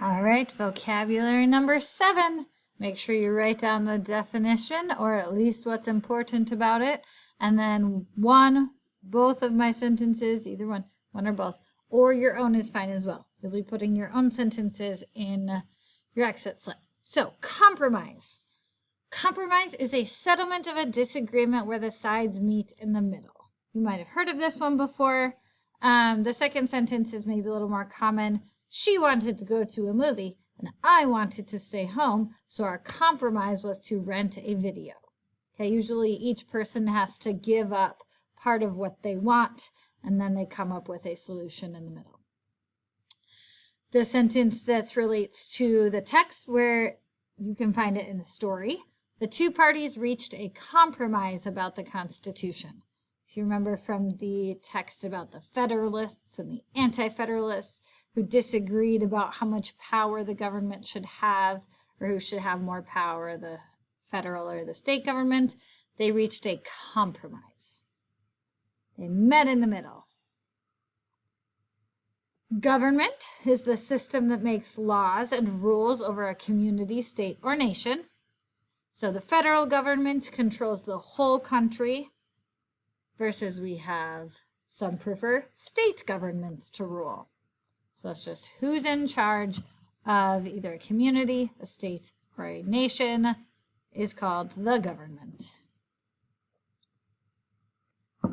All right, vocabulary number 7. Make sure you write down the definition, or at least what's important about it. And then both of my sentences, either one or both, or your own is fine as well. You'll be putting your own sentences in your exit slip. So, compromise. Compromise is a settlement of a disagreement where the sides meet in the middle. You might have heard of this one before. The second sentence is maybe a little more common. She wanted to go to a movie, and I wanted to stay home, so our compromise was to rent a video. Okay, usually each person has to give up part of what they want, and then they come up with a solution in the middle. The sentence that relates to the text, where you can find it in the story, the two parties reached a compromise about the Constitution. If you remember from the text about the Federalists and the Anti-Federalists, who disagreed about how much power the government should have, or who should have more power, the federal or the state government, they reached a compromise. They met in the middle. Government is the system that makes laws and rules over a community, state, or nation. So the federal government controls the whole country, versus we have some prefer state governments to rule. So it's just who's in charge of either a community, a state, or a nation is called the government.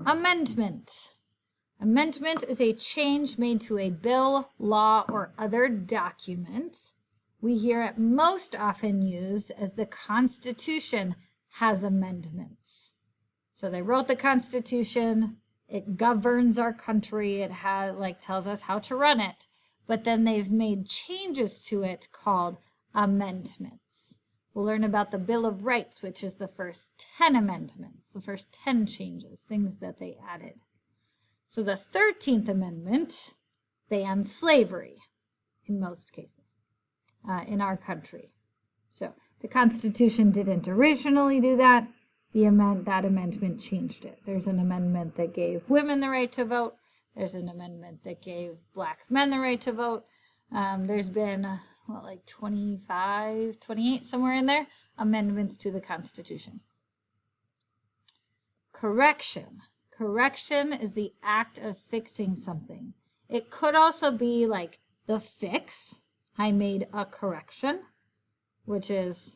Amendment. Amendment is a change made to a bill, law, or other document. We hear it most often used as the Constitution has amendments. So they wrote the Constitution. It governs our country. It tells us how to run it. But then they've made changes to it called amendments. We'll learn about the Bill of Rights, which is the first 10 amendments, the first 10 changes, things that they added. So the 13th Amendment banned slavery in most cases in our country. So the Constitution didn't originally do that. That amendment changed it. There's an amendment that gave women the right to vote. There's an amendment that gave black men the right to vote. There's been, 25, 28, somewhere in there, amendments to the Constitution. Correction. Correction is the act of fixing something. It could also be like the fix. I made a correction, which is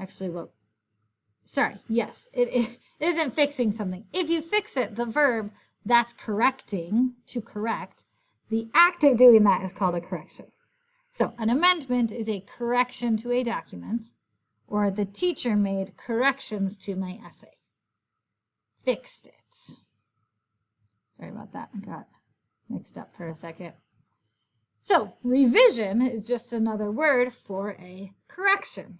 actually it isn't fixing something. If you fix it, the verb, that's correcting, to correct. The act of doing that is called a correction. So an amendment is a correction to a document, or the teacher made corrections to my essay. Fixed it. Sorry about that. I got mixed up for a second. So revision is just another word for a correction.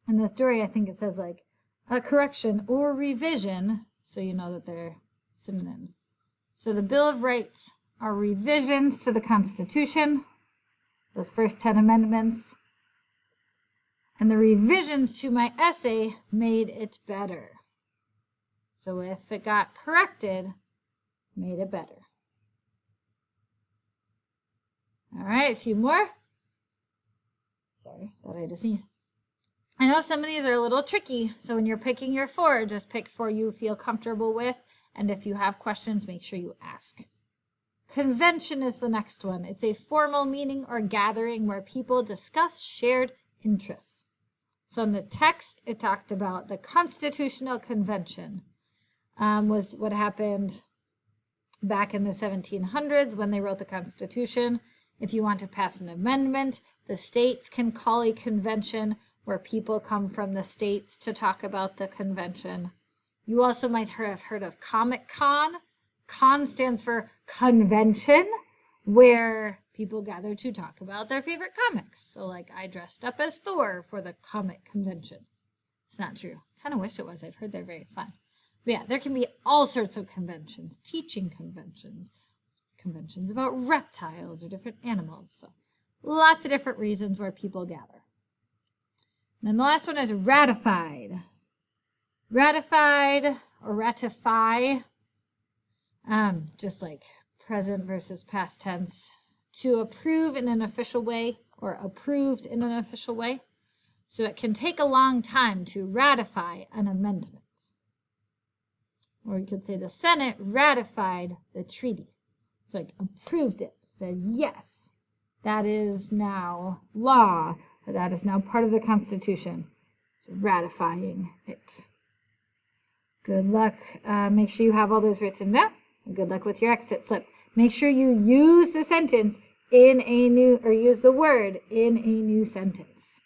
In the story, I think it says like a correction or revision, so you know that they're synonyms. So the Bill of Rights are revisions to the Constitution, those first 10 amendments, and the revisions to my essay made it better. So if it got corrected, made it better. All right, a few more. Sorry, thought I had to sneeze. I know some of these are a little tricky, so when you're picking your 4, just pick 4 you feel comfortable with, and if you have questions, make sure you ask. Convention is the next one. It's a formal meeting or gathering where people discuss shared interests. So in the text, it talked about the Constitutional Convention, was what happened back in the 1700s when they wrote the Constitution. If you want to pass an amendment, the states can call a convention where people come from the states to talk about the convention. You also might have heard of Comic-Con. Con stands for convention, where people gather to talk about their favorite comics. So like I dressed up as Thor for the comic convention. It's not true. Kind of wish it was. I've heard they're very fun. But yeah, there can be all sorts of conventions, teaching conventions, conventions about reptiles or different animals. So lots of different reasons where people gather. And then the last one is ratified. Ratified or ratify, just like present versus past tense, to approve in an official way or approved in an official way. So it can take a long time to ratify an amendment. Or you could say the Senate ratified the treaty. So like approved it, said yes, that is now law. That is now part of the Constitution. So ratifying it. Good luck. Make sure you have all those written down. Good luck with your exit slip. Make sure you use the sentence in a new, or use the word in a new sentence.